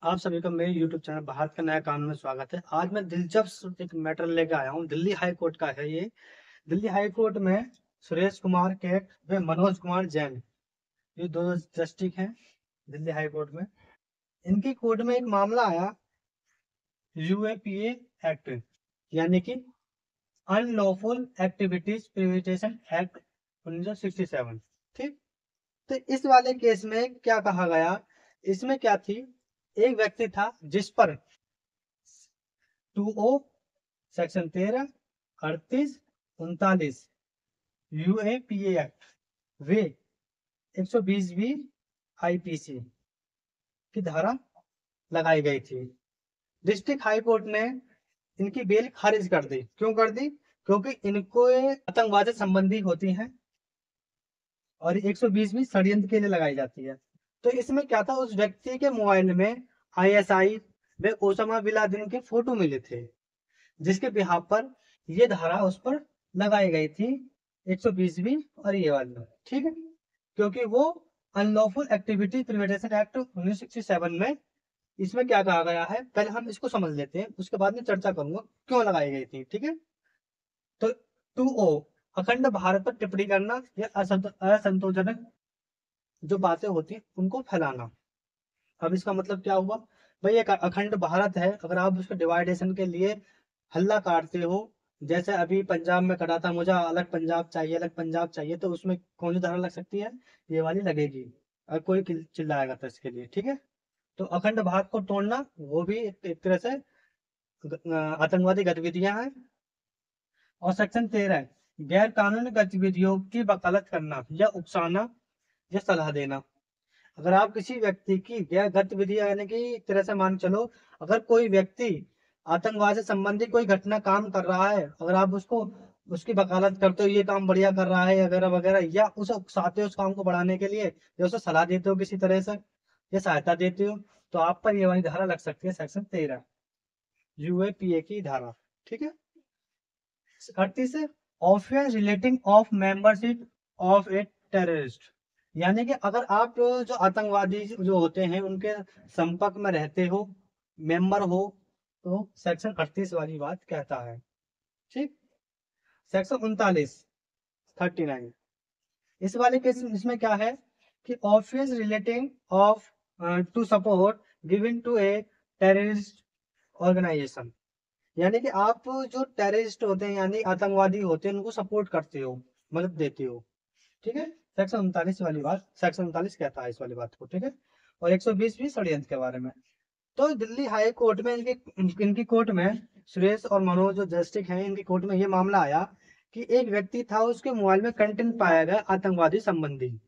आप सभी का मेरे YouTube चैनल भारत का नया कानून में स्वागत है। आज मैं दिलचस्प एक मैटर लेकर आया हूँ। दिल्ली हाई कोर्ट का है ये। दिल्ली हाई कोर्ट में सुरेश कुमार कैट व मनोज कुमार जैन, ये दो जस्टिस हैं दिल्ली हाई कोर्ट में। इनकी कोर्ट में एक मामला आया, यूएपीए एक्ट, यानी कि अनलॉफुल एक्टिविटीज प्रिवेंशन एक्ट 1967। ठीक। तो इस वाले केस में क्या कहा गया, इसमें क्या थी, एक व्यक्ति था जिस पर 2O सेक्शन 13, 38, 39 यूएपीए एक्ट वे 120 आईपीसी की धारा लगाई गई थी। डिस्ट्रिक्ट हाई कोर्ट ने इनकी बेल खारिज कर दी। क्यों कर दी? क्योंकि इनको आतंकवाद संबंधी होती है और 120 षड्यंत्र के लिए लगाई जाती है। तो इसमें क्या था, उस व्यक्ति के मोबाइल में आईएसआई व ओसामा बिन लादेन के फोटो मिले थे, जिसके बिहाफ पर ये धारा उस पर लगाई गई थी, 120 और ये वाली। ठीक है, क्योंकि वो अनलॉफुल एक्टिविटी प्रिवेंशन एक्ट 1967 में इसमें क्या कहा गया है, पहले हम इसको समझ लेते हैं, उसके बाद में चर्चा करूंगा क्यों लगाई गई थी। ठीक है, तो 2O अखंड भारत पर टिप्पणी करना या असंतोषजनक जो बातें होती हैं उनको फैलाना। अब इसका मतलब क्या हुआ भाई, एक अखंड भारत है, अगर आप उसके डिवाइडेशन के लिए हल्ला काटते हो, जैसे अभी पंजाब में करा था, मुझे अलग पंजाब चाहिए, अलग पंजाब चाहिए, तो उसमें कौन सी धारा लग सकती है, ये वाली लगेगी अगर कोई चिल्लाएगा तो इसके लिए। ठीक है, तो अखंड भारत को तोड़ना वो भी एक तरह से आतंकवादी गतिविधियां हैं। और सेक्शन 13 गैर कानूनी गतिविधियों की वकालत करना या उकसाना या सलाह देना। अगर आप किसी व्यक्ति की गैर गतिविधि, यानी कि एक तरह से मान चलो, अगर कोई व्यक्ति आतंकवाद से संबंधित कोई घटना काम कर रहा है, अगर आप उसको उसकी वकालत करते हो, ये काम बढ़िया कर रहा है वगैरह वगैरह, या उसे उकसाते हो उस काम को बढ़ाने के लिए, या उसे सलाह देते हो किसी तरह से या सहायता देते हो, तो आप पर ये वाली धारा लग सकती है, सेक्शन 13 यूएपीए की धारा। ठीक है, 38 offence relating of membership of a terrorist, यानी कि अगर आप जो आतंकवादी जो होते हैं उनके संपर्क में रहते हो, मेंबर हो, तो सेक्शन 38 वाली बात कहता है। ठीक। सेक्शन 39 39 इस वाले केस में इसमें क्या है कि offence relating of to support given to a terrorist organisation, यानी कि आप जो टेररिस्ट होते हैं यानी आतंकवादी होते हैं उनको सपोर्ट करते हो, मदद देते हो। ठीक है, सेक्शन 39 वाली बात, सेक्शन 39 कहता है इस वाली बात को। ठीक है, और 120 भी षड्यंत्र के बारे में। तो दिल्ली हाई कोर्ट में इनकी कोर्ट में सुरेश और मनोज जो जस्टिस हैं, इनकी कोर्ट में ये मामला आया कि एक व्यक्ति था, उसके मोबाइल में कंटेंट पाया गया आतंकवादी संबंधी।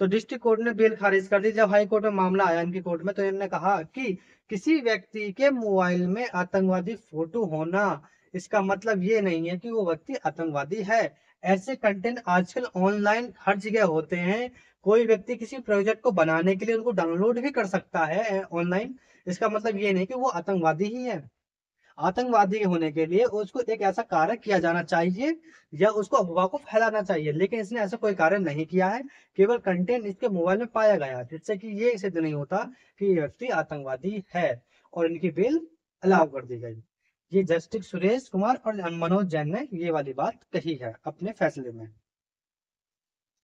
तो डिस्ट्रिक्ट कोर्ट ने बेल खारिज कर दी। जब हाई कोर्ट में मामला आया इनकी कोर्ट में, तो इन्होंने कहा कि किसी व्यक्ति के मोबाइल में आतंकवादी फोटो होना, इसका मतलब ये नहीं है कि वो व्यक्ति आतंकवादी है। ऐसे कंटेंट आजकल ऑनलाइन हर जगह होते हैं। कोई व्यक्ति किसी प्रोजेक्ट को बनाने के लिए उनको डाउनलोड भी कर सकता है ऑनलाइन। इसका मतलब ये नहीं कि वो आतंकवादी ही है। आतंकवादी होने के लिए उसको एक ऐसा कार्य किया जाना चाहिए या उसको अफवाह को फैलाना चाहिए, लेकिन इसने ऐसा कोई कार्य नहीं किया है। केवल कंटेंट इसके मोबाइल में पाया गया, जिससे कि ये सिद्ध नहीं होता कि ये व्यक्ति आतंकवादी है, और इनकी बेल अलाउ कर दी गई। ये जस्टिस सुरेश कुमार और मनोज जैन ने ये वाली बात कही है अपने फैसले में।